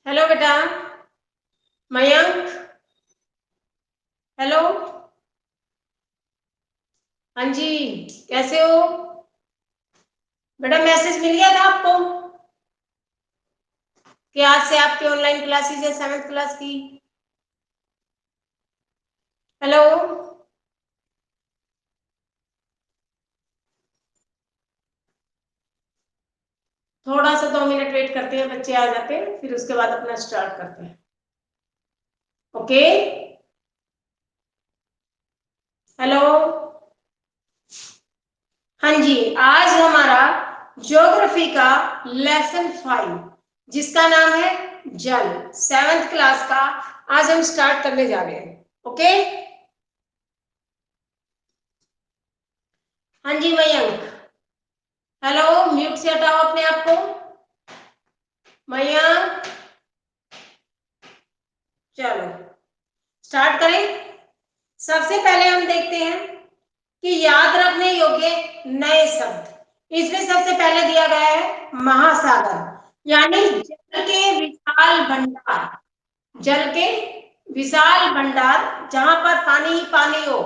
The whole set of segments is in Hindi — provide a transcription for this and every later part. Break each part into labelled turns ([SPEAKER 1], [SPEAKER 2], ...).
[SPEAKER 1] हेलो बेटा। मयंक। हेलो। हाँ जी। कैसे हो बेटा? मैसेज मिल गया था आपको कि आज से आपकी ऑनलाइन क्लासेस है 7th क्लास की। हेलो। थोड़ा सा 2 मिनट वेट करते हैं, बच्चे आ जाते हैं, फिर उसके बाद अपना स्टार्ट करते हैं। ओके। हेलो। हाँ जी, आज हमारा ज्योग्राफी का लेसन 5 जिसका नाम है जल, 7th क्लास का आज हम स्टार्ट करने जा रहे हैं। ओके। हाँ जी मयंक। हेलो। म्यूट से हटाओ अपने आप को। मयंक। चलो स्टार्ट करें। सबसे पहले हम देखते हैं कि याद रखने योग्य नए शब्द। इसमें सबसे पहले दिया गया है महासागर, यानी जल के विशाल भंडार। जल के विशाल भंडार जहां पर पानी ही पानी हो,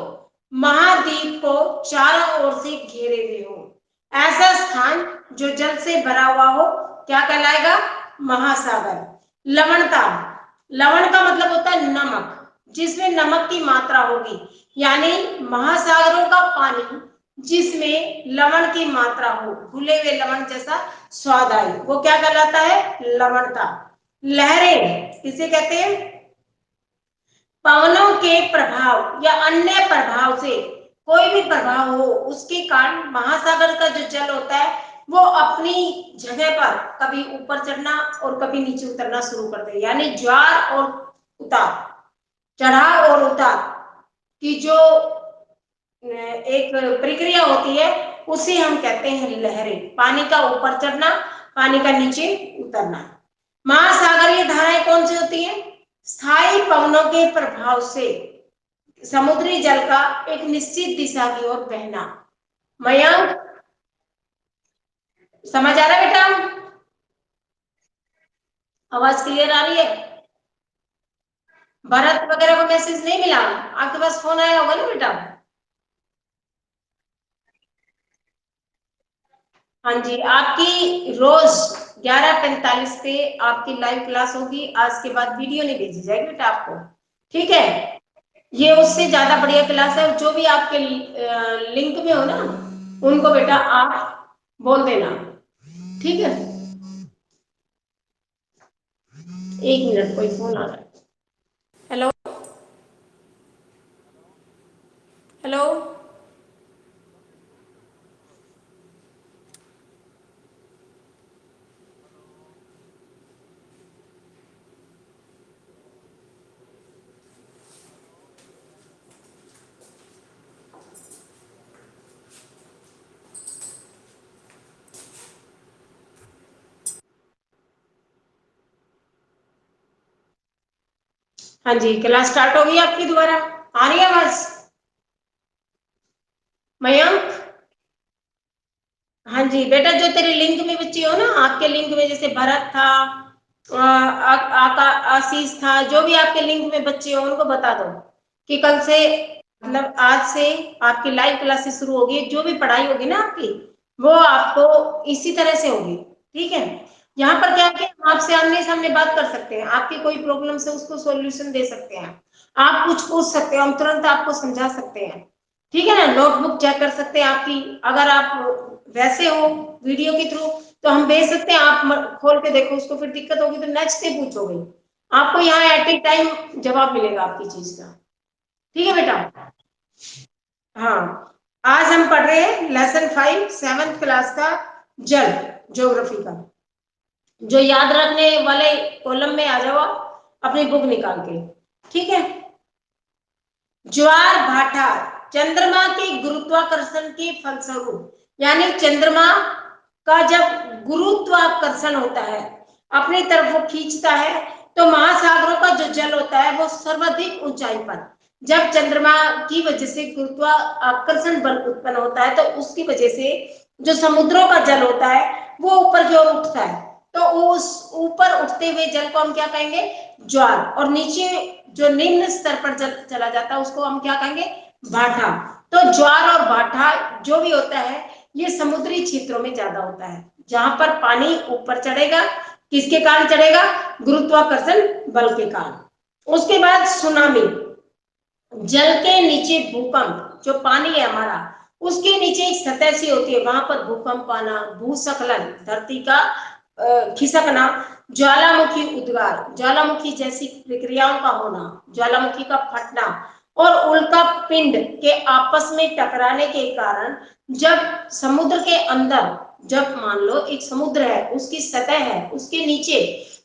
[SPEAKER 1] महाद्वीप को चारों ओर से घेरे हुए हो, ऐसा स्थान जो जल से भरा हुआ हो क्या कहलाएगा? महासागर। लवणता, लवण का मतलब होता है नमक, जिसमें नमक की मात्रा होगी, यानी महासागरों का पानी जिसमें लवण की मात्रा हो, घुले हुए लवण जैसा स्वाद आए, वो क्या कहलाता है? लवणता। लहरें किसे कहते हैं? पवनों के प्रभाव या अन्य प्रभाव से, कोई भी प्रभाव हो उसके कारण महासागर का जो जल होता है वो अपनी जगह पर कभी ऊपर चढ़ना और कभी नीचे उतरना शुरू कर दे, यानी ज्वार और उतार, चढ़ाव और उतार की जो एक प्रक्रिया होती है उसे हम कहते हैं लहरें। पानी का ऊपर चढ़ना, पानी का नीचे उतरना। महासागरीय धाराएं कौन सी होती हैं? स्थायी पवनों के प्रभाव से समुद्री जल का एक निश्चित दिशा की ओर बहना। मयंक, समझ आ रहा है बेटा? आवाज क्लियर आ रही है? भरत वगैरह को मैसेज नहीं मिला? आपके पास फोन आया होगा ना बेटा? हाँ जी, आपकी रोज 11:45 पे आपकी लाइव क्लास होगी। आज के बाद वीडियो नहीं भेजी जाएगी बेटा आपको, ठीक है? ये उससे ज्यादा बढ़िया क्लास है। जो भी आपके लिंक में हो ना, उनको बेटा आप बोल देना, ठीक है? 1 मिनट, कोई फोन आ रहा है। हेलो। हेलो। हाँ जी, क्लास स्टार्ट होगी आपकी दोबारा। आ रही है आवाज मयंक? हाँ जी बेटा, जो तेरे लिंक में बच्चे हो ना, आपके लिंक में जैसे भरत था, आशीष था, जो भी आपके लिंक में बच्चे हो उनको बता दो कि कल से, मतलब आज से आपकी लाइव क्लासेस शुरू होगी। जो भी पढ़ाई होगी ना आपकी, वो आपको इसी तरह से होगी, ठीक है? यहाँ पर क्या है, हम आपसे आमने सामने बात कर सकते हैं, आपकी कोई प्रॉब्लम से उसको सॉल्यूशन दे सकते हैं, आप कुछ पूछ सकते हो, हम तुरंत आपको समझा सकते हैं, ठीक है ना? नोटबुक चेक कर सकते हैं आपकी। अगर आप वैसे हो वीडियो के थ्रू तो हम भेज सकते हैं, आप खोल के देखो उसको, फिर दिक्कत होगी तो नेक्स्ट डे पूछोगे, आपको यहाँ एट ए टाइम जवाब मिलेगा आपकी चीज का, ठीक है बेटा? हाँ, आज हम पढ़ रहे हैं लेसन 5 7th क्लास का जल, ज्योग्राफी का। जो याद रखने वाले कॉलम में आ जाओ आप, अपनी बुक निकाल के, ठीक है? ज्वार भाटा चंद्रमा के गुरुत्वाकर्षण के फलस्वरूप, यानी चंद्रमा का जब गुरुत्वाकर्षण होता है, अपनी तरफ वो खींचता है, तो महासागरों का जो जल होता है वो सर्वाधिक ऊंचाई पर, जब चंद्रमा की वजह से गुरुत्वाकर्षण बल उत्पन्न होता है तो उसकी वजह से जो समुद्रों का जल होता है वो ऊपर की ओर उठता है, तो उस ऊपर उठते हुए जल को हम क्या कहेंगे, ज्वार, और नीचे जो निम्न स्तर पर जल चला जाता है उसको हम क्या कहेंगे, भाटा। तो ज्वार और भाटा जो भी होता है ये समुद्री क्षेत्रों में ज्यादा होता है, जहां पर पानी ऊपर चढ़ेगा, किसके कारण चढ़ेगा, गुरुत्वाकर्षण बल के कारण। उसके बाद सुनामी, जल के नीचे भूकंप, जो पानी है हमारा उसके नीचे एक सतह सी होती है, वहां पर भूकंप आना, भूस्खलन, धरती का खिसकना, ज्वालामुखी उद्गार, ज्वालामुखी जैसी प्रक्रियाओं का होना, ज्वालामुखी का फटना, और उल्का पिंड के आपस में टकराने के कारण, जब समुद्र के अंदर, जब मान लो एक समुद्र है, उसकी सतह है, उसके नीचे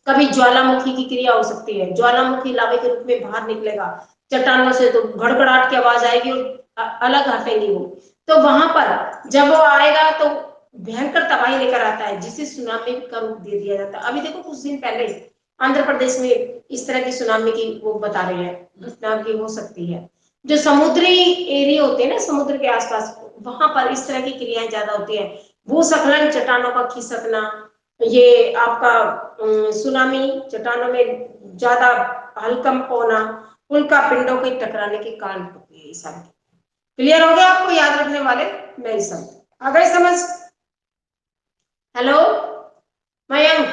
[SPEAKER 1] कभी ज्वालामुखी की क्रिया हो सकती है, ज्वालामुखी लावे के रूप में बाहर निकलेगा चट्टानों से, तो घड़घड़ाहट की आवाज आएगी और अलग हटेंगी वो, तो वहां पर जब वो आएगा तो भयंकर तबाही लेकर आता है, जिसे सुनामी का रूप दे दिया जाता है। अभी देखो कुछ दिन पहले आंध्र प्रदेश में इस तरह की सुनामी की वो बता रहे हैं घटना की हो सकती है। जो समुद्री एरिया होते हैं ना, समुद्र के आसपास, वहां पर इस तरह की क्रियाएं ज्यादा होती है, भूस्खलन, चट्टानों का खिसकना, ये आपका सुनामी, चट्टानों में ज्यादा हलकंप होना, उल्का पिंडों के टकराने के कारण होती है ये सब। क्लियर हो गया आपको याद रखने वाले नए शब्द आ गए समझ? हेलो मयंक,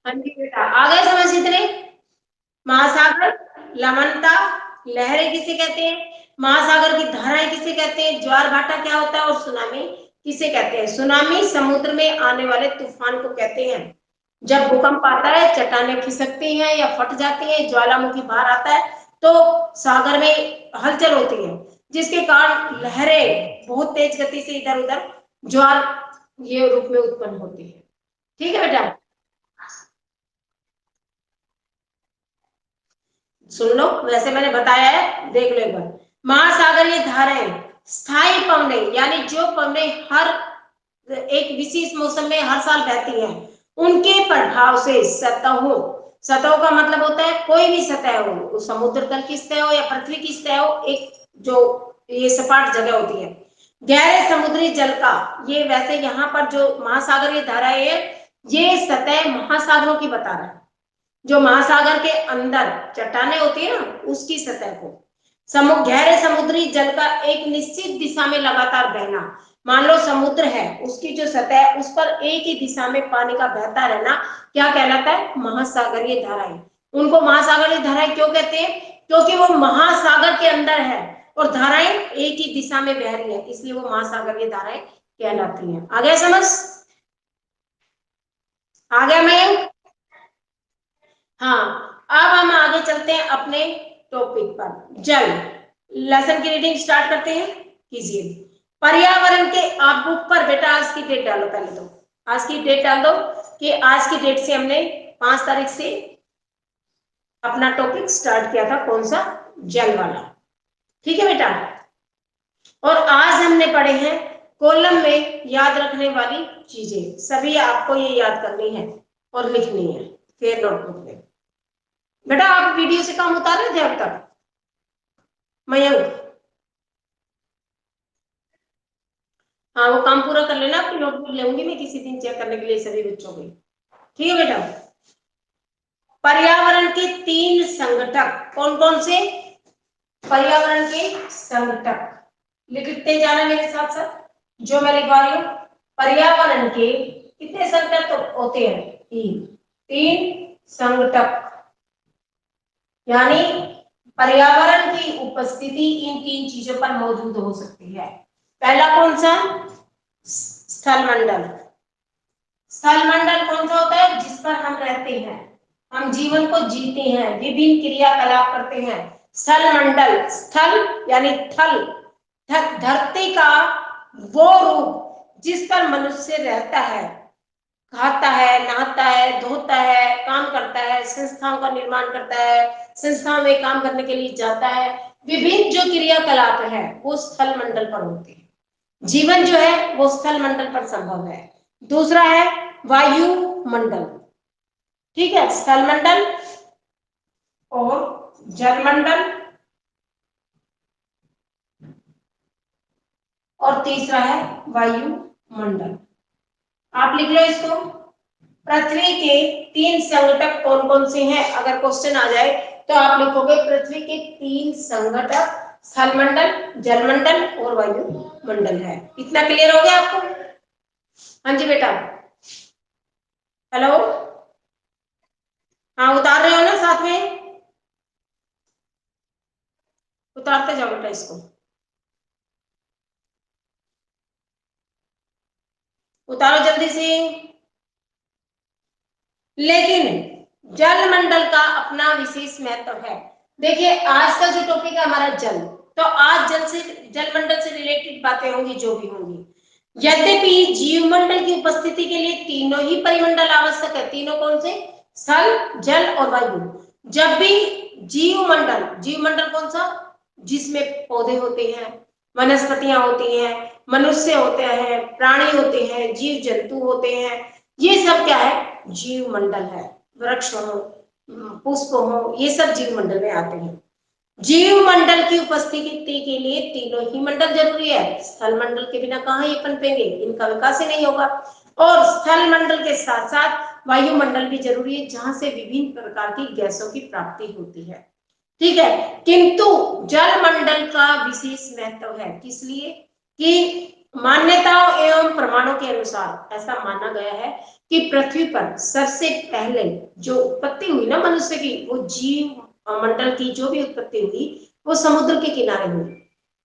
[SPEAKER 1] हाँ जी बेटा, आ गए समझ इतने? महासागर, लवणता, लहरें किसे कहते हैं, महासागर की धाराएं किसे कहते हैं, ज्वार भाटा क्या होता है, और सुनामी किसे कहते हैं। सुनामी समुद्र में आने वाले तूफान को कहते हैं, जब भूकंप आता है, चट्टानें खिसकती हैं या फट जाती हैं, ज्वालामुखी बाहर आता है, तो सागर में हलचल होती है, जिसके कारण लहरें बहुत तेज गति से इधर उधर ज्वार ये रूप में उत्पन्न होती है। ठीक है बेटा, सुन लो, वैसे मैंने बताया है, देख लो एक बार। महासागरीय धाराएं स्थायी पवने, यानी जो पवने हर एक विशेष मौसम में हर साल बहती हैं, उनके प्रभाव से सतहों, सतहों का मतलब होता है कोई भी सतह हो, वो समुद्र तल की सतह हो या पृथ्वी की सतह हो, एक जो ये सपाट जगह होती है, गहरे समुद्री जल का, ये वैसे यहाँ पर जो महासागरीय धाराएं है, ये सतह महासागरों की बता रहा है, जो महासागर के अंदर चट्टानें होती है ना, उसकी सतह को, गहरे समुद्री जल का एक निश्चित दिशा में लगातार बहना, मान लो समुद्र है, उसकी जो सतह है उस पर एक ही दिशा में पानी का बहता रहना क्या कहलाता है, महासागरीय धाराएं। उनको महासागरीय धाराएं क्यों कहते हैं, क्योंकि वो महासागर के अंदर है और धाराएं एक ही दिशा में बह रही है, इसलिए वो महासागरीय धाराएं कहलाती हैं। आ गया समझ? आ गया मैं? हाँ, अब हम आगे चलते हैं अपने टॉपिक पर, जल। लेसन की रीडिंग स्टार्ट करते हैं, कीजिए। पर्यावरण के, आप बुक पर बेटा आज की डेट डालो, पहले तो आज की डेट डाल दो कि आज की डेट से हमने 5 तारीख से अपना टॉपिक स्टार्ट किया था, कौन सा, जल वाला। ठीक है बेटा, और आज हमने पढ़े हैं कॉलम में याद रखने वाली चीजें, सभी आपको ये याद करनी है और लिखनी है फिर नोटबुक में। बेटा आप वीडियो से काम उतार रहे थे अब तक मयंक? हाँ वो काम पूरा कर लेना, आपकी नोटबुक लेंगी मैं किसी दिन चेक करने के लिए सभी बच्चों की। ठीक है बेटा, पर्यावरण के 3 संघटक कौन कौन से, पर्यावरण के संघटक लिखते जाना मेरे साथ साथ, जो मैं लिखवा रही हूँ। पर्यावरण के कितने संघटक होते हैं, 3 संघटक, यानी पर्यावरण की उपस्थिति इन 3 चीजों पर मौजूद हो सकती है। पहला कौन सा, स्थलमंडल। स्थलमंडल कौन सा होता है, जिस पर हम रहते हैं, हम जीवन को जीते हैं, विभिन्न क्रियाकलाप करते हैं। स्थलमंडल, स्थल यानी थल, धरती का वो रूप जिस पर मनुष्य रहता है, खाता है, नहाता है, धोता है, काम करता है, संस्थाओं का निर्माण करता है, संस्थाओं में काम करने के लिए जाता है, विभिन्न जो क्रियाकलाप है वो स्थल मंडल पर होते हैं। जीवन जो है वो स्थल मंडल पर संभव है। दूसरा है वायुमंडल, ठीक है, स्थल मंडल और जलमंडल, और तीसरा है वायुमंडल। आप लिख लो इसको, पृथ्वी के 3 संघटक कौन कौन से हैं? अगर क्वेश्चन आ जाए तो आप लिखोगे पृथ्वी के 3 संघटक स्थलमंडल, जलमंडल और वायुमंडल है। इतना क्लियर हो गया आपको? हाँ जी बेटा, हेलो, हाँ उतार रहे हो ना साथ में? उतारते जाओ बेटा इसको, उतारो जल्दी से। लेकिन जलमंडल का अपना विशेष महत्व है। देखिए आज का जो टॉपिक है हमारा जल, तो आज जल से, जलमंडल से रिलेटेड बातें होंगी जो भी होंगी। यद्यपि जीवमंडल की उपस्थिति के लिए तीनों ही परिमंडल आवश्यक है। तीनों कौन से? स्थल, जल और वायु। जब भी जीवमंडल, जीवमंडल कौन सा? जिसमें पौधे होते हैं, वनस्पतियां होती हैं, मनुष्य होते हैं, प्राणी होते हैं, जीव जंतु होते हैं, ये सब क्या है? जीव मंडल है। वृक्ष हो, पुष्प हो, ये सब जीव मंडल में आते हैं। जीव मंडल की उपस्थिति के लिए तीनों ही मंडल जरूरी है। स्थल मंडल के बिना कहाँ ये पनपेंगे, इनका विकास ही नहीं होगा। और स्थल मंडल के साथ साथ वायुमंडल भी जरूरी है, जहां से विभिन्न प्रकार की गैसों की प्राप्ति होती है। ठीक है, किंतु जल मंडल का विशेष महत्व है। किस लिए? कि मान्यताओं एवं प्रमाणों के अनुसार ऐसा माना गया है कि पृथ्वी पर सबसे पहले जो उत्पत्ति हुई ना मनुष्य की, वो जीव मंडल की जो भी उत्पत्ति हुई वो समुद्र के किनारे हुई।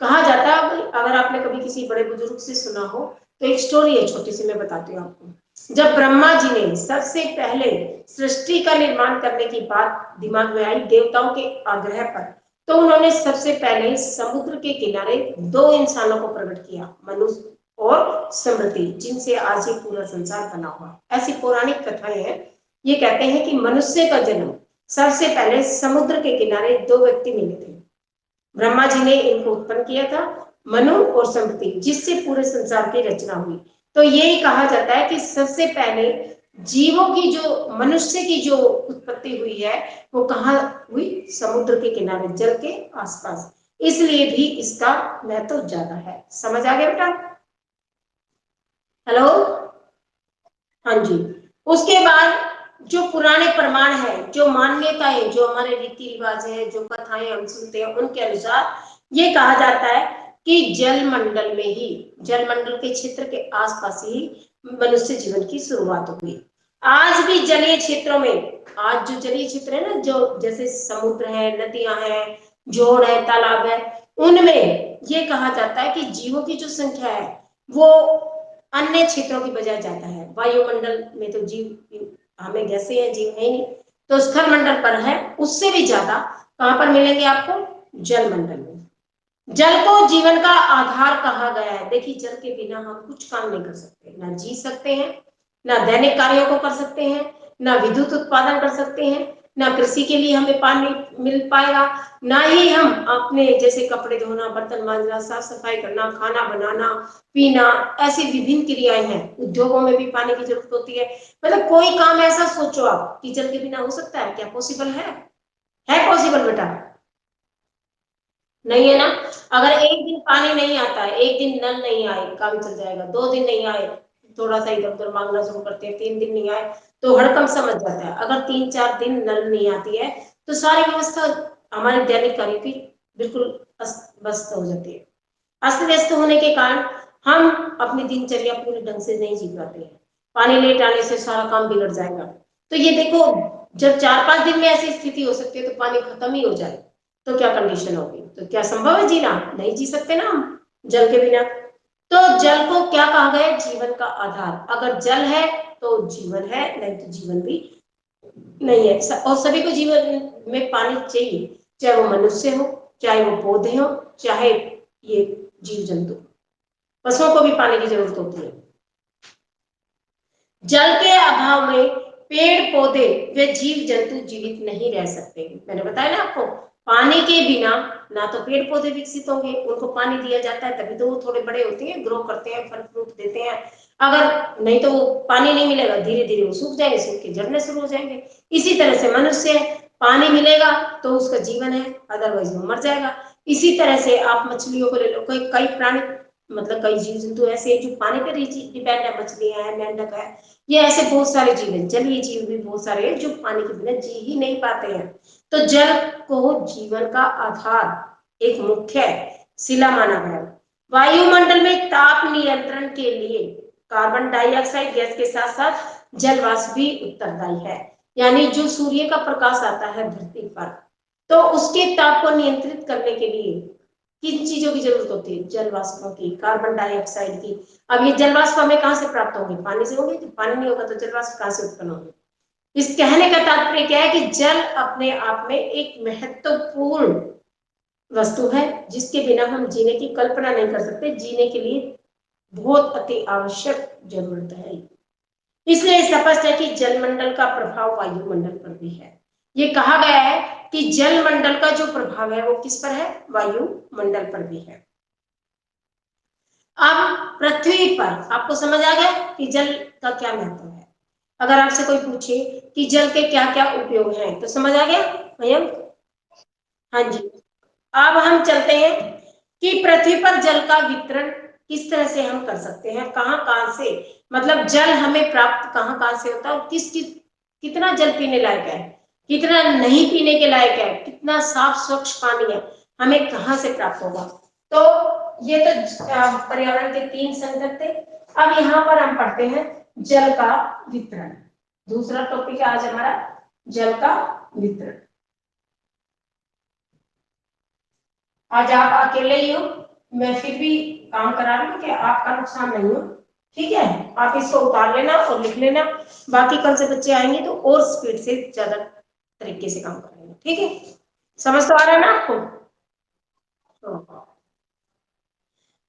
[SPEAKER 1] कहा जाता है, अगर आपने कभी किसी बड़े बुजुर्ग से सुना हो तो एक स्टोरी है छोटी सी, मैं बताती हूँ आपको। जब ब्रह्मा जी ने सबसे पहले सृष्टि का निर्माण करने की बात दिमाग में आई देवताओं के आग्रह पर, तो उन्होंने सबसे पहले समुद्र के किनारे 2 इंसानों को प्रकट किया, मनुष्य और समृद्धि, जिनसे आज ये पूरा संसार बना हुआ। ऐसी पौराणिक कथाएं हैं। ये कहते हैं कि मनुष्य का जन्म सबसे पहले समुद्र के किनारे 2 व्यक्ति मिले थे, ब्रह्मा जी ने इनको उत्पन्न किया था, मनु और समृद्धि, जिससे पूरे संसार की रचना हुई। तो यही कहा जाता है कि सबसे पहले जीवों की, जो मनुष्य की जो उत्पत्ति हुई है वो कहाँ हुई? समुद्र के किनारे, जल के आसपास। इसलिए भी इसका महत्व ज्यादा है। समझ आ गया बेटा? हेलो, हाँ जी। उसके बाद जो पुराने प्रमाण है, जो मान्यताएं, जो हमारे रीति रिवाज है, जो कथाएं हम सुनते हैं, उनके अनुसार ये कहा जाता है कि जलमंडल में ही, जलमंडल के क्षेत्र के आसपास ही मनुष्य जीवन की शुरुआत हुई। आज भी जलीय क्षेत्रों में, आज जो जलीय क्षेत्र है ना, जो जैसे समुद्र है, नदियां हैं, जोड़ है, तालाब है, उनमें ये कहा जाता है कि जीवों की जो संख्या है वो अन्य क्षेत्रों की बजाय ज्यादा है। वायुमंडल में तो जीव, हमें गैसें हैं, जीव है ही नहीं। तो स्थल मंडल पर है उससे भी ज्यादा। कहां पर मिलेंगे आपको? जल मंडल में। जल को जीवन का आधार कहा गया है। देखिए जल के बिना हम कुछ काम नहीं कर सकते, ना जी सकते हैं, ना दैनिक कार्यों को कर सकते हैं, ना विद्युत उत्पादन कर सकते हैं, ना कृषि के लिए हमें पानी मिल पाएगा, ना ही हम अपने जैसे कपड़े धोना, बर्तन मांजना, साफ सफाई करना, खाना बनाना, पीना, ऐसी विभिन्न क्रियाएं हैं। उद्योगों में भी पानी की जरूरत होती है। मतलब कोई काम ऐसा सोचो आप कि जल के बिना हो सकता है क्या? पॉसिबल है पॉसिबल बेटा? नहीं है ना। अगर एक दिन पानी नहीं आता है, एक दिन नल नहीं आए, काम चल जाएगा। 2 दिन नहीं आए, थोड़ा सा इधर उधर मांगना शुरू करते हैं। 3 दिन नहीं आए तो हड़कंप समझ जाता है। अगर 3-4 दिन नल नहीं आती है तो सारी व्यवस्था हमारे दैनिक कार्यों की बिल्कुल अस्त व्यस्त हो जाती है। अस्त व्यस्त होने के कारण हम अपनी दिनचर्या पूरे ढंग से नहीं जी पाते हैं। पानी लेट आने से सारा काम बिगड़ जाएगा। तो ये देखो, जब 4-5 दिन में ऐसी स्थिति हो सकती है तो पानी खत्म ही हो जाए तो क्या कंडीशन होगी? तो क्या संभव है जीना? नहीं जी सकते ना हम जल के बिना। तो जल को क्या कहा गया? जीवन का आधार। अगर जल है तो जीवन है, नहीं तो जीवन भी नहीं है। और सभी को जीवन में पानी चाहिए, चाहे वो मनुष्य हो, चाहे वो पौधे हो, चाहे ये जीव जंतु, पशुओं को भी पानी की जरूरत होती है। जल के अभाव में पेड़ पौधे व जीव जंतु जीवित नहीं रह सकते। मैंने बताया ना आपको, पानी के बिना ना तो पेड़ पौधे विकसित होंगे, उनको पानी दिया जाता है तभी तो वो थोड़े बड़े होते हैं, ग्रो करते हैं, फल फ्रूट देते हैं। अगर नहीं तो वो पानी नहीं मिलेगा, धीरे धीरे वो सूख जाएंगे, सूख के झड़ने शुरू हो जाएंगे। इसी तरह से मनुष्य, पानी मिलेगा तो उसका जीवन है, अदरवाइज वो मर जाएगा। इसी तरह से आप मछलियों को ले लो, कई प्राणी, मतलब कई जीव जंतु ऐसे हैं जो पानी पे डिपेंड है। मछलियां है, मेंढक है, ये ऐसे बहुत सारे जीव हैं, जलीय जीव भी बहुत सारे हैं जो पानी के बिना जी ही नहीं पाते हैं। तो जल को जीवन का आधार, एक मुख्य शिला माना गया। वायुमंडल में ताप नियंत्रण के लिए कार्बन डाइऑक्साइड गैस के साथ साथ जलवाष्प भी उत्तरदायी है। यानी जो सूर्य का प्रकाश आता है धरती पर, तो उसके ताप को नियंत्रित करने के लिए किन चीजों की जरूरत होती है? जल वाष्पों की, कार्बन डाइऑक्साइड की। अब ये जल वाष्प हमें कहां से प्राप्त होंगे? पानी से होंगे। तो पानी नहीं होगा तो जल वाष्प कहां से उत्पन्न होंगे? इस कहने का तात्पर्य क्या है कि जल अपने आप में एक महत्वपूर्ण वस्तु है जिसके बिना हम जीने की कल्पना नहीं कर सकते। जीने के लिए बहुत अति आवश्यक जरूरत है। इसलिए स्पष्ट है कि जलमंडल का प्रभाव वायुमंडल पर भी है। ये कहा गया है कि जलमंडल का जो प्रभाव है वो किस पर है? वायुमंडल पर भी है। अब पृथ्वी पर आपको समझ आ गया कि जल का क्या महत्व है। अगर आपसे कोई पूछे कि जल के क्या क्या उपयोग हैं तो समझ आ गया भैया? हाँ जी। अब हम चलते हैं कि पृथ्वी पर जल का वितरण किस तरह से हम कर सकते हैं, कहां कहां से, मतलब जल हमें प्राप्त कहां कहां से होता है और कितना जल पीने लायक है, कितना नहीं पीने के लायक है, कितना साफ स्वच्छ पानी है, हमें कहां से प्राप्त होगा। तो ये तो पर्यावरण के 3 संकट थे। अब यहाँ पर हम पढ़ते हैं जल का वितरण। दूसरा टॉपिक है आज हमारा जल का वितरण। आज आप अकेले ही हो, मैं फिर भी काम करा रही हूँ कि आपका नुकसान नहीं हो। ठीक है, आप इसको उतार लेना और लिख लेना। बाकी कल से बच्चे आएंगे तो और स्पीड से ज्यादा तरीके से काम करेंगे। ठीक है, समझ तो आ रहा है ना आपको?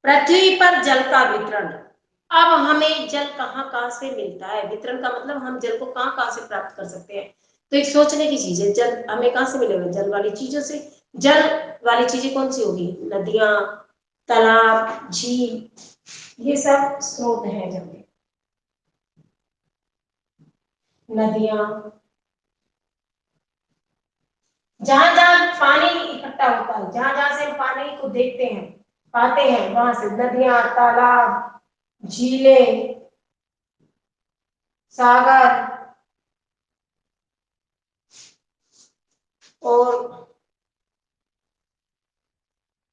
[SPEAKER 1] पृथ्वी पर जल का वितरण। अब हमें जल कहाँ कहाँ से मिलता है? वितरण का मतलब हम जल को कहाँ कहाँ से प्राप्त कर सकते हैं। तो एक सोचने की चीज है, जल हमें कहाँ से मिलेगा? जल वाली चीजों से। जल वाली चीजें कौन सी होगी? नदियां, तालाब, झील, ये सब स्रोत हैं जल के। नदियां, जहां जहां पानी इकट्ठा होता है, जहां जहां से हम पानी को देखते हैं, पाते हैं, वहां से नदियां, तालाब, झीलें, सागर और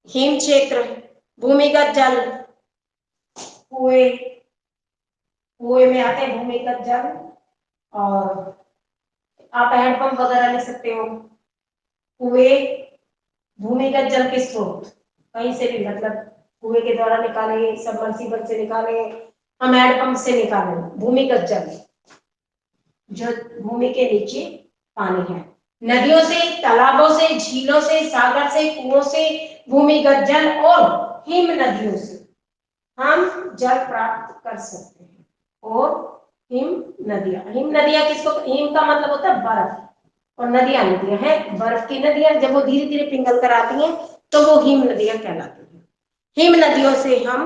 [SPEAKER 1] हिम क्षेत्र, भूमिगत जल, कुएं, कुएं में आते हैं भूमिगत जल। और आप हैंडपंप वगैरह लिख सकते हो। कुएं, भूमिगत जल के स्रोत, कहीं से भी, मतलब कुएं के द्वारा निकाले, सबमर्सिबल से निकाले, हम हैंडपंप से निकाले भूमिगत जल, जो भूमि के नीचे पानी है। नदियों से, तालाबों से, झीलों से, सागर से, कुओं से, भूमिगत जल और हिम नदियों से हम जल प्राप्त कर सकते हैं। और हिम नदियां किसको? हिम का मतलब होता है बर्फ, और नदियां नदियां हैं बर्फ की नदियां। जब वो धीरे धीरे पिघल कर आती हैं तो वो हिम नदियां कहलाती हैं। हिम नदियों से हम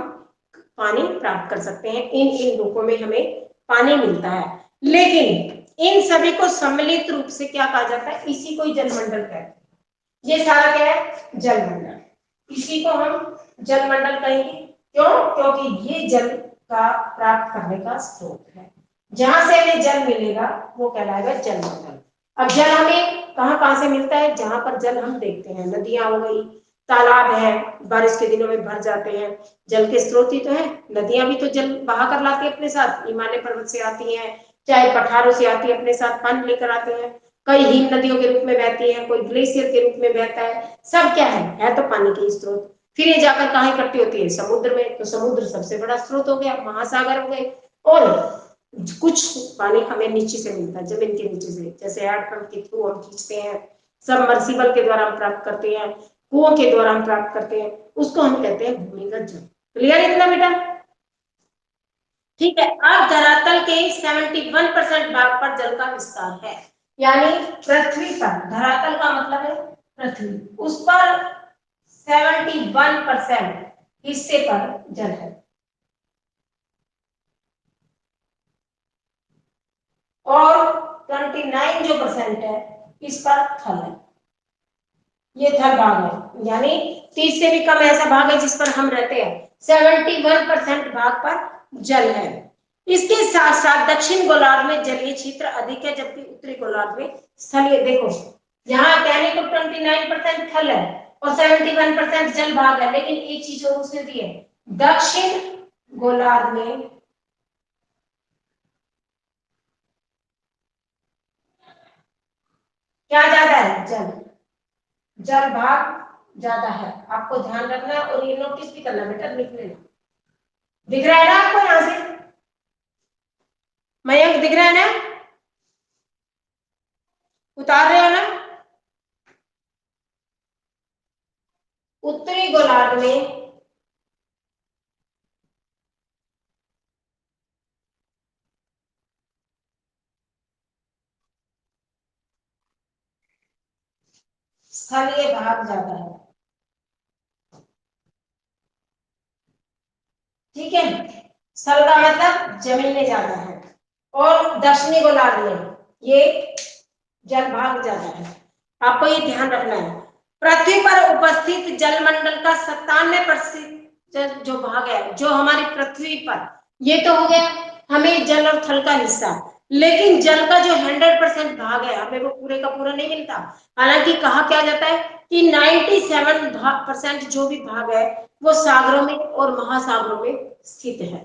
[SPEAKER 1] पानी प्राप्त कर सकते हैं। इन इन रूपों में हमें पानी मिलता है। लेकिन इन सभी को सम्मिलित रूप से क्या कहा जाता है? इसी को जलमंडल कहते हैं। ये सारा क्या है? जलमंडल। इसी को हम जलमंडल कहेंगे। क्यों? क्योंकि ये जल का प्राप्त करने का स्रोत है। जहां से हमें जल मिलेगा वो कहलाएगा जलमंडल। अब जल हमें कहां कहां से मिलता है? जहां पर जल हम देखते हैं, नदियां हो गई, तालाब है, बारिश के दिनों में भर जाते हैं, जल के स्रोत ही तो है। नदियां भी तो जल बहा कर लाती है अपने साथ, हिमालय पर्वत से आती हैं, चाहे पठारों से आती है, अपने साथ पानी लेकर आते हैं। कई हिम नदियों के रूप में बहती है, कोई ग्लेशियर के रूप में बहता है। सब क्या है तो पानी के स्रोत। फिर ये जाकर कहाँ इकट्ठी होती है? समुद्र में। तो समुद्र सबसे बड़ा स्रोत हो गया, महासागर हो गए। और कुछ पानी हमें नीचे से मिलता है, जमीन के नीचे से, जैसे हैंडपंप के थ्रू हम खींचते हैं, सबमर्सिबल के द्वारा हम प्राप्त करते हैं, कुओं के द्वारा हम प्राप्त करते हैं, उसको हम कहते हैं भूमिगत जल। क्लियर इतना बेटा? ठीक है। अब धरातल के 71% भाग पर जल का विस्तार है। यानी पृथ्वी पर, धरातल का मतलब है पृथ्वी, उस पर 71% हिस्से पर जल है। और 29 जो परसेंट है इस पर थल है। ये थल भाग है, यानी 30 से भी कम ऐसा भाग है जिस पर हम रहते हैं। 71% भाग पर जल है। इसके साथ साथ दक्षिण गोलार्ध में जलीय क्षेत्र अधिक है, जबकि उत्तरी गोलार्ध में स्थलीय। देखो यहाँ कहने को 29% थल है और 71% जल भाग है, लेकिन एक चीज और उसने दी है, दक्षिण गोलार्ध में क्या ज्यादा है, जल भाग ज्यादा है। आपको ध्यान रखना है और ये नोटिस भी करना बेटा, लिख लेना। दिख रहा है ना आपको यहां से, मयंक दिख रहा है ना, उतार रहे हो ना। उत्तरी गोलार्ध में स्थलीय भाग ज्यादा है, ठीक है। स्थल का मतलब जमीन में ज्यादा है, और दक्षिणी गोलार्ध में ये जल भाग ज्यादा है। आपको ये ध्यान रखना है। पृथ्वी पर उपस्थित जलमंडल का 97% जो भाग है, जो हमारी पृथ्वी पर, ये तो हो गया हमें जल और थल का हिस्सा, लेकिन जल का जो 100% भाग है हमें वो पूरे का पूरा नहीं मिलता। हालांकि कहा क्या जाता है कि 97% जो भी भाग है वो सागरों में और महासागरों में स्थित है।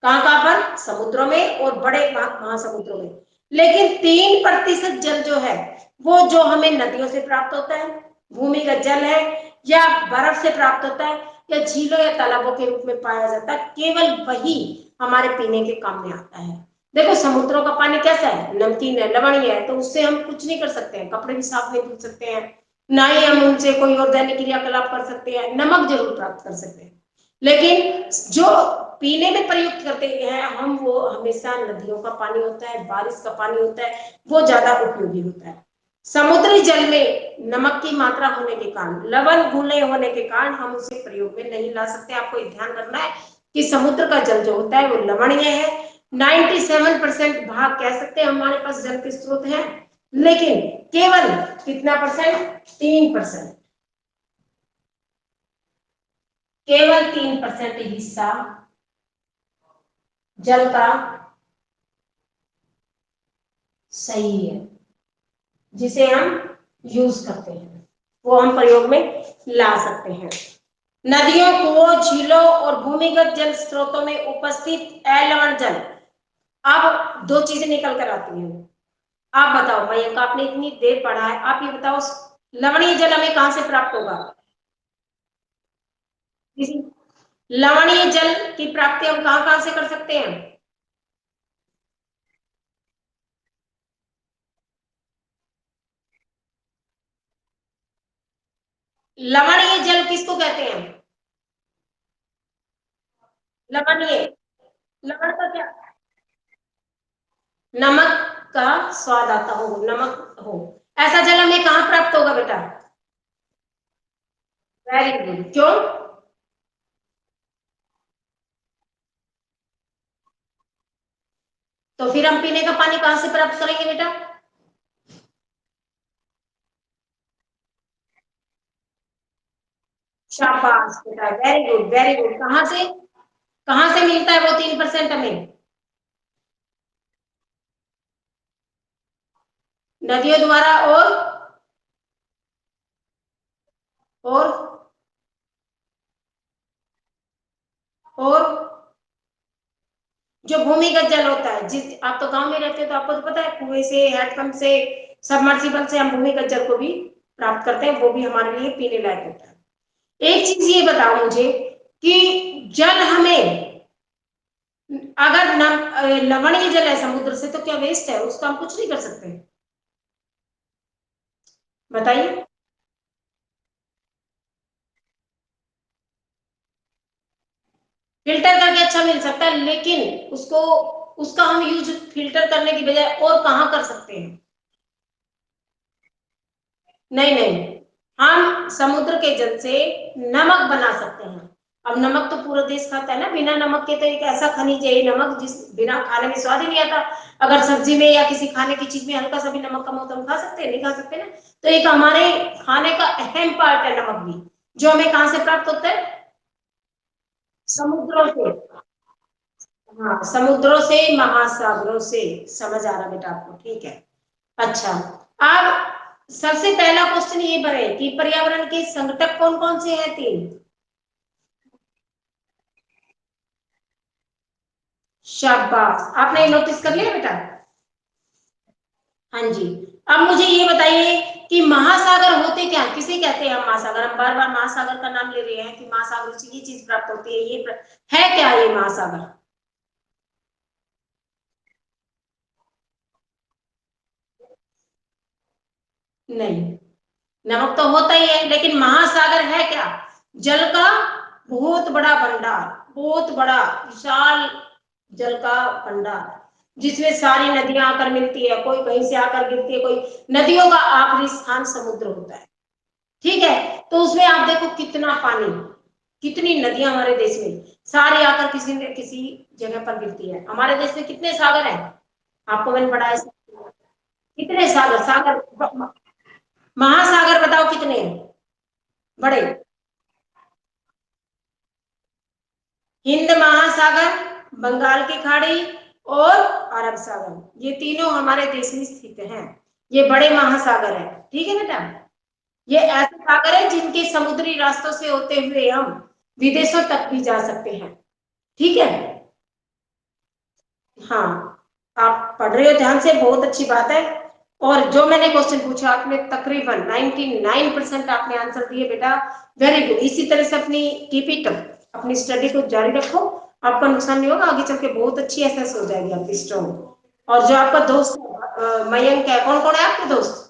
[SPEAKER 1] कहां कहां पर, समुद्रों में और बड़े महासमुद्रों में। लेकिन 3% जल जो है वो जो हमें नदियों से प्राप्त होता है, भूमिगत जल है, या बर्फ से प्राप्त होता है, या झीलों या तालाबों के रूप में पाया जाता है, केवल वही हमारे पीने के काम में आता है। देखो समुद्रों का पानी कैसा है, नमकीन है, लवणीय है, तो उससे हम कुछ नहीं कर सकते हैं, कपड़े भी साफ नहीं धो सकते हैं, ना ही हम उनसे कोई और दैनिक क्रियाकलाप कर सकते हैं, नमक जरूर प्राप्त कर सकते हैं। लेकिन जो पीने में प्रयुक्त करते हैं हम, वो हमेशा नदियों का पानी होता है, बारिश का पानी होता है, वो ज्यादा उपयोगी होता है। समुद्री जल में नमक की मात्रा होने के कारण, लवण घुलने होने के कारण हम उसे प्रयोग में नहीं ला सकते। आपको ध्यान रखना है कि समुद्र का जल जो होता है वो लवणीय है। 97% भाग कह सकते हैं हमारे पास जल के स्रोत हैं, लेकिन केवल कितना परसेंट, 3%, केवल 3% हिस्सा जल का सही है, जिसे हम यूज करते हैं, वो हम प्रयोग में ला सकते हैं। नदियों, कुओं, झीलों और भूमिगत जल स्रोतों में उपस्थित अलवण जल। अब दो चीजें निकल कर आती हैं। आप बताओ मयंक, आपने इतनी देर पढ़ा है, आप ये बताओ लवणीय जल हमें कहां से प्राप्त होगा, लवणीय जल की प्राप्ति हम कहां कहां से कर सकते हैं। लवणीय जल किसको कहते हैं, लवणीय, लवण का क्या, नमक का स्वाद आता हो, नमक हो, ऐसा जल हमें कहां प्राप्त होगा बेटा। वेरी गुड, क्यों, तो फिर हम पीने का पानी कहां से प्राप्त करेंगे बेटा। शाबाश बेटा, वेरी गुड वेरी गुड। कहां से मिलता है वो 3% हमें, नदियों द्वारा, और और जो भूमिगत जल होता है, जिस आप तो गांव में रहते हो तो आपको तो पता है, कुएं से, हैंडपंप से, सबमर्सिबल से हम भूमिगत जल को भी प्राप्त करते हैं, वो भी हमारे लिए पीने लायक होता है। एक चीज ये बताओ मुझे कि जल हमें, अगर लवणीय जल है समुद्र से, तो क्या वेस्ट है, उसका हम कुछ नहीं कर सकते, बताइए। फिल्टर करके अच्छा मिल सकता है, लेकिन उसको, उसका हम यूज फिल्टर करने की बजाय और कहाँ कर सकते हैं। नहीं नहीं, हम समुद्र के जल से नमक बना सकते हैं। अब नमक तो पूरा देश खाता है ना, बिना नमक के तो एक ऐसा खनिज है ये नमक, जिस बिना खाने में स्वाद ही नहीं आता। अगर सब्जी में या किसी खाने की चीज में हल्का सा भी नमक कम हो तो हम खा सकते हैं, नहीं खा सकते ना। तो एक हमारे खाने का अहम पार्ट है नमक भी, जो हमें कहां से प्राप्त होता है, समुद्रों से। हाँ, समुद्रों से, महासागरों से, समझ आ रहा बेटा आपको, ठीक है। अच्छा, अब सबसे पहला क्वेश्चन ये बने कि पर्यावरण के संकटक कौन कौन से हैं? 3। शाबाश, आपने नोटिस कर लिया बेटा? हाँ जी। अब मुझे ये बताइए कि महासागर होते क्या, किसे कहते हैं हम महासागर? हम बार बार महासागर का नाम ले रहे हैं कि महासागर से ये चीज प्राप्त होती है, है क्या ये महासागर? नहीं, नमक तो होता ही है, लेकिन महासागर है क्या? जल का बहुत बड़ा भंडार, बहुत बड़ा विशाल जल का भंडार, जिसमें सारी नदियां आकर मिलती है, कोई कहीं से आकर गिरती है, कोई नदियों का आखिरी स्थान समुद्र होता है। ठीक है, तो उसमें आप देखो कितना पानी, कितनी नदियां हमारे देश में, सारी आकर किसी न किसी जगह पर गिरती है। हमारे देश में कितने सागर हैं? आपको मैंने पढ़ा है, कितने सागर, महासागर बताओ कितने हैं बड़े? हिंद महासागर, बंगाल की खाड़ी और अरब सागर, ये तीनों हमारे देश में स्थित हैं। ये बड़े महासागर है, ठीक है बेटा। ये ऐसे सागर है जिनके समुद्री रास्तों से होते हुए हम विदेशों तक भी जा सकते हैं, ठीक है। हाँ, आप पढ़ रहे हो ध्यान से, बहुत अच्छी बात है। और जो मैंने क्वेश्चन पूछा आपने तकरीबन 99% आपने आंसर दिए बेटा, वेरी गुड। इसी तरह से अपनी कीप इट अप, अपनी स्टडी को जारी रखो, आपका नुकसान नहीं होगा, आगे चल के बहुत अच्छी एसएस हो जाएगी आपकी स्ट्रॉन्ग। और जो आपका दोस्त मयंक है, कौन कौन है आपके दोस्त?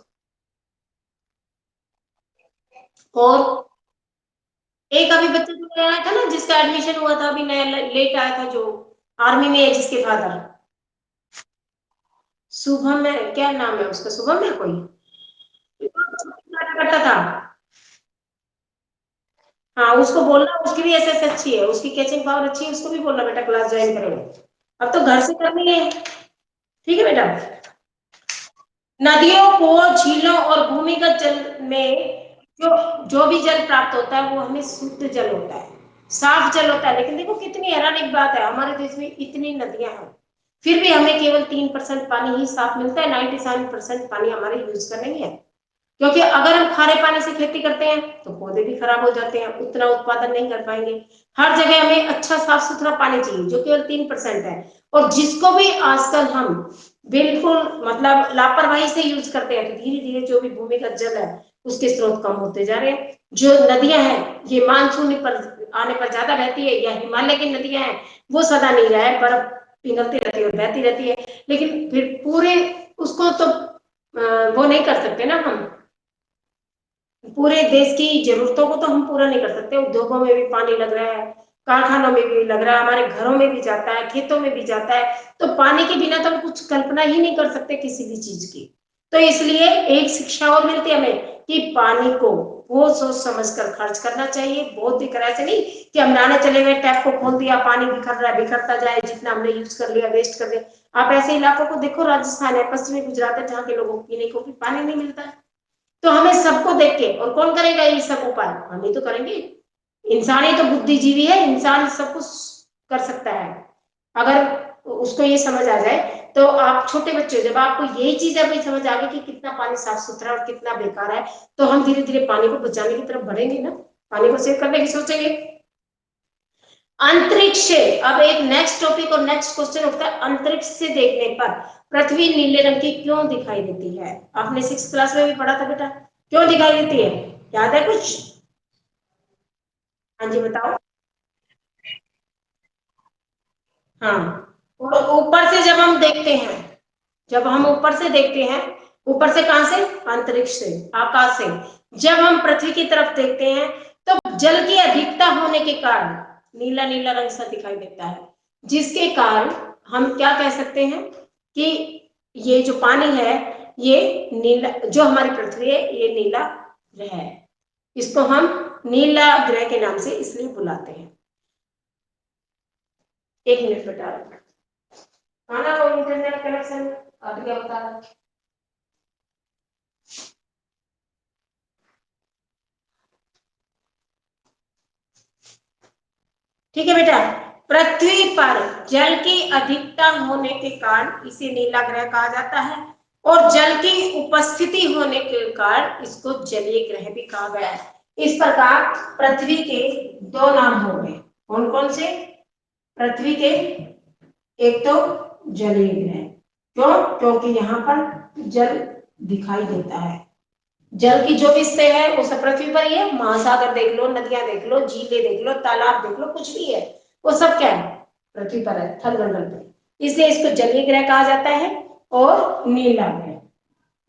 [SPEAKER 1] और एक अभी बच्चा जो आया था ना, जिसका एडमिशन हुआ था अभी नया, लेट आया था, जो आर्मी में है, जिसके फादर, शुभम है, क्या नाम है उसका, शुभम है कोई, करता था। हाँ, उसको बोलना, उसकी भी एसएस अच्छी है, उसकी कैचिंग पावर अच्छी है, उसको भी बोलना बेटा क्लास ज्वाइन करो। अब तो घर से करनी है, ठीक है बेटा। नदियों को, झीलों और भूमिगत जल में जो जो भी जल प्राप्त होता है वो हमें शुद्ध जल होता है, साफ जल होता है। लेकिन देखो कितनी हैरानी बात है, हमारे देश में इतनी नदियां हैं, फिर भी हमें केवल 3% पानी ही साफ मिलता है, 97% पानी हमारे यूज का नहीं है। क्योंकि अगर हम खारे पानी से खेती करते हैं तो पौधे भी खराब हो जाते हैं, उतना उत्पादन नहीं कर पाएंगे। हर जगह हमें अच्छा साफ सुथरा पानी चाहिए, जो केवल 3% है। और जिसको भी आजकल हम बिल्कुल मतलब लापरवाही से यूज करते हैं, तो धीरे धीरे जो भी भूमिगत जल है उसके स्रोत कम होते जा रहे हैं। जो नदियां हैं ये मानसून पर आने पर ज्यादा बहती है, या हिमालय की नदियां हैं वो सदा नहीं रहा है, बर्फ पिघलती रहती है और बहती रहती है। लेकिन फिर पूरे उसको तो वो नहीं कर सकते ना हम, पूरे देश की जरूरतों को तो हम पूरा नहीं कर सकते। उद्योगों में भी पानी लग रहा है, कारखानों में भी लग रहा है, हमारे घरों में भी जाता है, खेतों में भी जाता है। तो पानी के बिना तो हम कुछ कल्पना ही नहीं कर सकते किसी भी चीज की। तो इसलिए एक शिक्षा और मिलती है हमें कि पानी को बहुत सोच समझ कर खर्च करना चाहिए, बहुत ही ऐसे नहीं कि हम नहाने चले गए, टैप को खोल दिया, पानी बिखर रहा है, बिखरता जाए, जितना हमने यूज कर लिया वेस्ट कर दिया। आप ऐसे इलाकों को देखो, राजस्थान है, पश्चिमी गुजरात है, जहाँ के लोगों को पीने को भी पानी नहीं मिलता है। तो हमें सबको देख के, और कौन करेगा ये सब उपाय, हम ही तो करेंगे। इंसान ही तो बुद्धिजीवी है, इंसान सब कुछ कर सकता है अगर उसको ये समझ आ जाए। तो आप छोटे बच्चे, जब आपको यही चीज अभी समझ आ गई कि कितना पानी साफ सुथरा और कितना बेकार है, तो हम धीरे धीरे पानी को बचाने की तरफ बढ़ेंगे ना, पानी को सेव करने की सोचेंगे। अंतरिक्ष से अब एक नेक्स्ट टॉपिक और नेक्स्ट क्वेश्चन उठता है, अंतरिक्ष से देखने पर पृथ्वी नीले रंग की क्यों दिखाई देती है? आपने 6th क्लास में भी पढ़ा था बेटा, क्यों दिखाई देती है, याद है कुछ? हाँ जी बताओ। हाँ, और ऊपर से जब हम देखते हैं, जब हम ऊपर से देखते हैं, ऊपर से कहां से? अंतरिक्ष से, आकाश से। जब हम पृथ्वी की तरफ देखते हैं तो जल की अधिकता होने के कारण नीला नीला रंग सा दिखाई देता है, जिसके कारण हम क्या कह सकते हैं कि ये जो पानी है, ये नीला, जो हमारी पृथ्वी है ये नीला ग्रह है। इसको हम नीला ग्रह के नाम से इसलिए बुलाते हैं। 1 मिनट बेटा, खाना को इंटरनेट कनेक्शन कट गया बता। ठीक है बेटा, पृथ्वी पर जल की अधिकता होने के कारण इसे नीला ग्रह कहा जाता है, और जल की उपस्थिति होने के कारण इसको जलीय ग्रह भी कहा गया है। इस प्रकार पृथ्वी के दो नाम हो गए, कौन कौन से? पृथ्वी के एक तो जलीय ग्रह, क्यों? क्योंकि यहाँ पर जल दिखाई देता है। जल की जो भी सतह है वो सब पृथ्वी पर ही है। महासागर देख लो, नदियां देख लो, झीलें देख लो, तालाब देख लो, कुछ भी है वो सब क्या है? पृथ्वी पर है, थल मंडल पर। इसलिए इसको जलीय ग्रह कहा जाता है। और नीला ग्रह,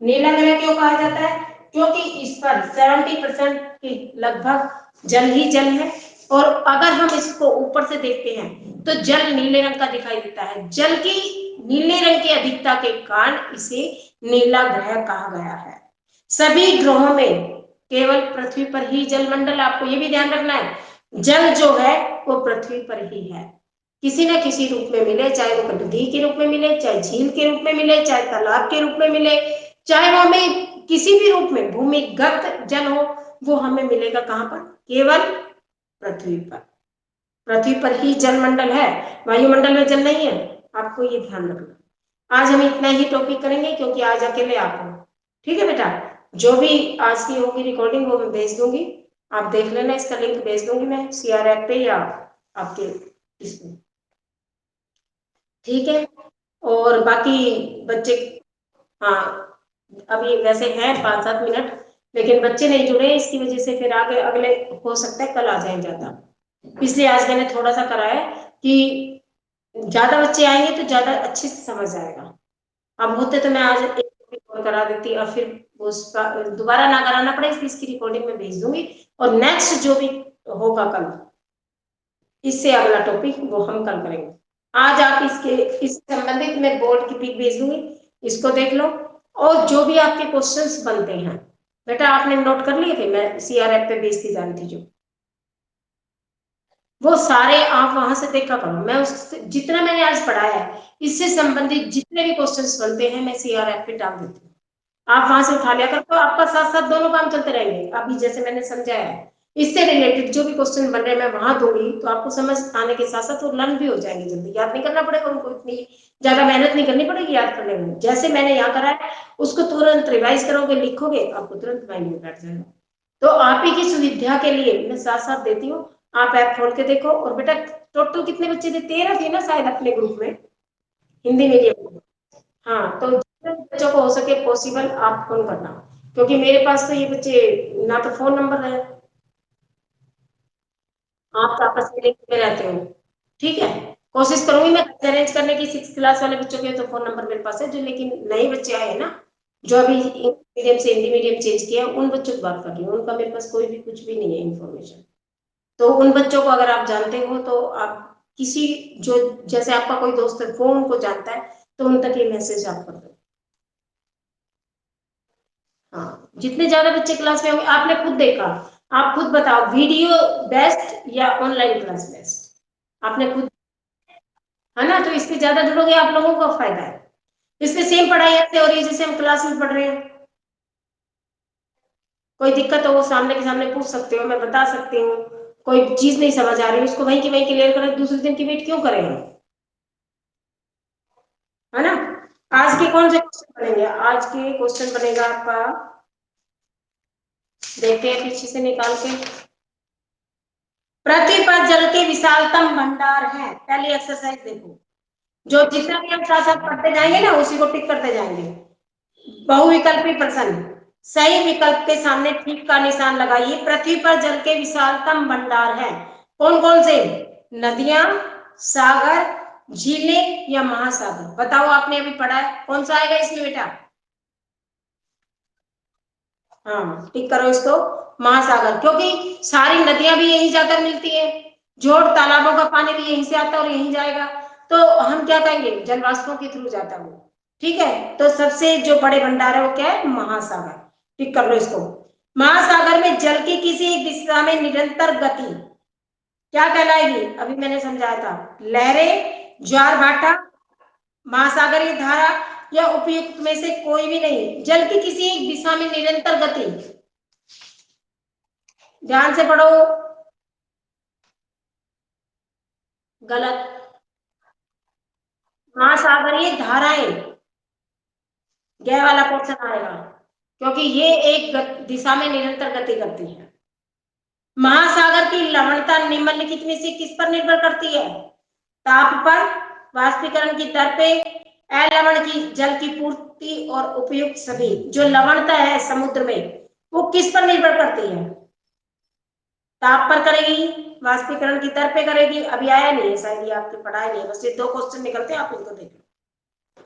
[SPEAKER 1] नीला ग्रह क्यों कहा जाता है? क्योंकि इस पर 70% के लगभग जल ही जल है, और अगर हम इसको ऊपर से देखते हैं तो जल नीले रंग का दिखाई देता है। जल की नीले रंग की अधिकता के कारण इसे नीला ग्रह कहा गया है। सभी ग्रहों में केवल पृथ्वी पर ही जलमंडल, आपको ये भी ध्यान रखना है, जल जो है वो पृथ्वी पर ही है, किसी न किसी रूप में मिले, चाहे वो नदी के रूप में मिले, चाहे झील के रूप में मिले, चाहे तालाब के रूप में मिले, चाहे वो हमें किसी भी रूप में भूमिगत जल हो, वो हमें मिलेगा कहां पर? केवल पृथ्वी पर। पृथ्वी पर ही जलमंडल है, वायुमंडल में जल नहीं है, आपको ये ध्यान रखना। आज हम इतना ही टॉपिक करेंगे क्योंकि आज अकेले आप हो, ठीक है बेटा? जो भी आज की होगी रिकॉर्डिंग वो मैं भेज दूंगी, आप देख लेना, इसका लिंक भेज दूंगी मैं CRF पे या आपके इसमें, ठीक है? और बाकी बच्चे, हाँ अभी वैसे हैं 5-7 मिनट, लेकिन बच्चे नहीं जुड़े, इसकी वजह से फिर आगे अगले हो सकता है कल आ जाए ज्यादा, इसलिए आज मैंने थोड़ा सा करा है कि ज्यादा बच्चे आएंगे तो ज्यादा अच्छे से समझ आएगा। अब होते तो मैं आज एक और करा देती और फिर उसका दोबारा ना कराना पड़े, इसलिए इसकी रिकॉर्डिंग में भेज दूंगी। और नेक्स्ट जो भी होगा कल, इससे अगला टॉपिक वो हम कल करेंगे। आज आप इस संबंधित मैं बोर्ड की पिक भेज दूंगी, इसको देख लो, और जो भी आपके क्वेश्चंस बनते हैं बेटा आपने नोट कर लिए थे, मैं CRF पे भेजती जा रही थी जो, वो सारे आप वहां से देखा करो। मैं उस जितना मैंने आज पढ़ाया है इससे संबंधित जितने भी क्वेश्चंस बनते हैं मैं CRF पे डाल देती हूँ, आप वहां से उठा लिया कर, तो आपका साथ साथ दोनों काम चलते रहेंगे। अभी जैसे मैंने समझाया है इससे रिलेटेड जो भी क्वेश्चन बन रहे हैं मैं वहां दूंगी, तो आपको समझ आने के साथ साथ वो लर्न भी हो जाएंगे, जल्दी याद नहीं करना पड़ेगा उनको, इतनी ज्यादा मेहनत नहीं करनी पड़ेगी याद करने में। जैसे मैंने यहाँ करा है उसको तुरंत रिवाइज करोगे, लिखोगे, आपको तुरंत माइंड में बैठ जाएगा। तो आप ही की सुविधा के लिए मैं साथ साथ देती हूँ, आप ऐप खोल के देखो। और बेटा टोटल कितने बच्चे थे? 13 थे ना शायद अपने ग्रुप में, हिंदी मीडियम में। हाँ, तो जितने बच्चों को हो सके पॉसिबल आप फोन करना, क्योंकि मेरे पास तो ये बच्चे ना तो फोन नंबर है, आप तो आपस में लिंक में रहते हो, ठीक है? कोशिश करूंगी मैं अरेंज करने की, 6 क्लास वाले बच्चों के तो फोन नंबर मेरे पास है, जो लेकिन नए बच्चे आए हैं ना, जो अभी मीडियम से हिंदी मीडियम चेंज किया, उन बच्चों की बात कर रही हूँ, उनका मेरे पास कोई भी कुछ भी नहीं है इन्फॉर्मेशन। तो उन बच्चों को अगर आप जानते हो तो आप किसी, जो जैसे आपका कोई दोस्त है वो उनको जानता है, तो उन तक ये मैसेज आप कर दो। हाँ, जितने ज्यादा बच्चे क्लास में होंगे, आपने खुद देखा, आप खुद बताओ वीडियो बेस्ट या ऑनलाइन क्लास बेस्ट? आपने खुद, है ना? तो इससे ज्यादा जुड़ोगे आप लोगों को फायदा है। इसमें सेम पढ़ाई ऐसे हो रही है जैसे हम क्लास में पढ़ रहे हैं। कोई दिक्कत हो वो सामने के सामने पूछ सकते हो, मैं बता सकती हूँ। कोई चीज नहीं समझ आ रही उसको वहीं की वहीं क्लियर करें, दूसरे दिन की वेट क्यों करें हम, है ना? आज के कौन से क्वेश्चन बनेंगे? आज के क्वेश्चन बनेगा आपका, देखते हैं पीछे से निकाल के। पृथ्वी पर जल के विशालतम भंडार है, पहली एक्सरसाइज देखो, जो जितना भी हम साथ साथ पढ़ते जाएंगे ना उसी को टिक करते जाएंगे। बहुविकल्पी प्रश्न, सही विकल्प के सामने ठीक का निशान लगाइए। पृथ्वी पर जल के विशालतम भंडार है, कौन कौन से? नदियां, सागर, झीलें या महासागर? बताओ, आपने अभी पढ़ा है, कौन सा आएगा इसमें बेटा? हाँ, टिक करो इसको, महासागर, क्योंकि सारी नदियां भी यहीं जाकर मिलती है, जोड़ तालाबों का पानी भी यहीं से आता है और यहीं जाएगा, तो हम क्या कहेंगे? जलवाष्पों के थ्रू जाता है वो, ठीक है? तो सबसे जो बड़े भंडार है वो क्या है? महासागर, टिक कर लो इसको। महासागर में जल की किसी एक दिशा में निरंतर गति क्या कहलाएगी? अभी मैंने समझाया था, लहरें, ज्वार भाटा, महासागरीय धारा, या उपयुक्त में से कोई भी नहीं। जल की किसी एक दिशा में निरंतर गति, ध्यान से पढ़ो, गलत। महासागरीय धाराएं, गह वाला पोर्शन आएगा, क्योंकि ये एक दिशा में निरंतर गति करती है। महासागर की लवणता निम्नलिखित में से किस पर निर्भर करती है? ताप पर, वाष्पीकरण की दर पे, अलवण की जल की पूर्ति और उपयुक्त सभी। जो लवणता है समुद्र में वो किस पर निर्भर करती है? ताप पर करेगी, वाष्पीकरण की दर पे करेगी। अभी आया नहीं है शायद, ये आपने पढ़ाया नहीं है, बस ये 2 क्वेश्चन निकलते हैं, आप इनको देख लो।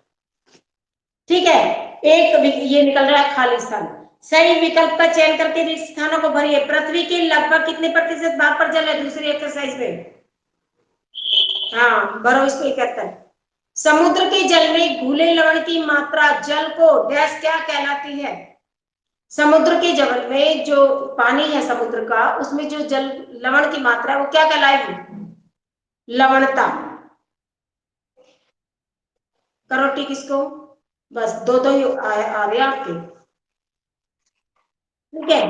[SPEAKER 1] ठीक है, एक ये निकल रहा है खाली स्थान। सही विकल्प का चयन करके रिक्त स्थानों को भरिए। पृथ्वी के लगभग कितने प्रतिशत भाग पर जल है? दूसरी एक्सरसाइज में। हाँ, भरो इसको 71। समुद्र के जल में घुले लवण की मात्रा जल को डैश क्या कहलाती है? समुद्र के जल में जो पानी है समुद्र का, उसमें जो जल लवण की मात्रा है वो क्या कहलाएगी? लवणता। करो टिक इसको, बस 2 ही आ रहे आपके। ठीक है,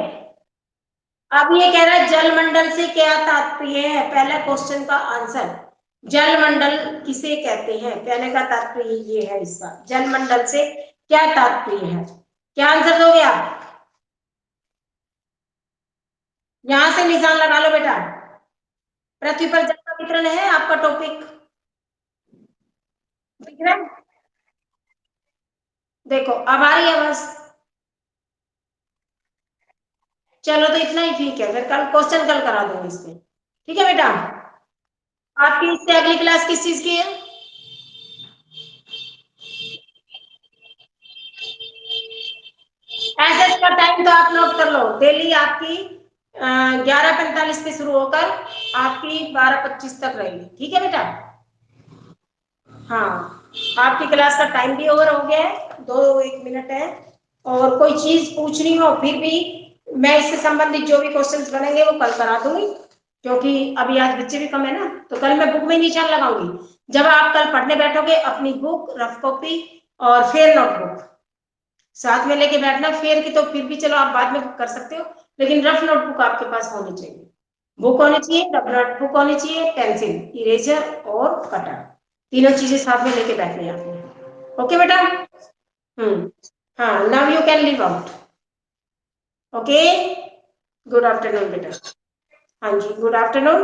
[SPEAKER 1] अब ये कह रहा है जलमंडल से क्या तात्पर्य है? पहला क्वेश्चन का आंसर, जलमंडल किसे कहते हैं? कहने का तात्पर्य ये है इसका, जलमंडल से क्या तात्पर्य है? क्या आंसर दोगे आप? यहां से निशान लगा लो बेटा। पृथ्वी पर जल का वितरण है आपका टॉपिक, दिख रहा है? देखो अब आ रही है बस। चलो तो इतना ही ठीक है, फिर कल क्वेश्चन कल करा दूंगी इसमें। ठीक है बेटा, आपकी इससे अगली क्लास किस चीज की है? एसएस का टाइम तो आप नोट कर लो, डेली आपकी 11:45 पे शुरू होकर आपकी 12:25 तक रहेगी। ठीक है बेटा? हाँ, आपकी क्लास का टाइम भी ओवर हो गया है, 2-1 मिनट है। और कोई चीज पूछनी हो फिर भी मैं इससे संबंधित जो भी क्वेश्चंस बनेंगे वो कल करा दूंगी, क्योंकि अभी आज बच्चे भी कम है ना, तो कल मैं बुक में निशान लगाऊंगी। जब आप कल पढ़ने बैठोगे अपनी बुक, रफ कॉपी और फिर नोटबुक साथ में लेके बैठना। फेयर की तो फिर भी चलो आप बाद में कर सकते हो, लेकिन रफ नोटबुक आपके पास होनी चाहिए। बुक होनी चाहिए, रफ नोटबुक होनी चाहिए, पेंसिल, इरेजर और कटर, तीनों चीजें साथ में लेके बैठनी है आपने। ओके बेटा? हाँ, now you can leave out. Okay, good afternoon बेटा। हाँ जी, गुड आफ्टरनून।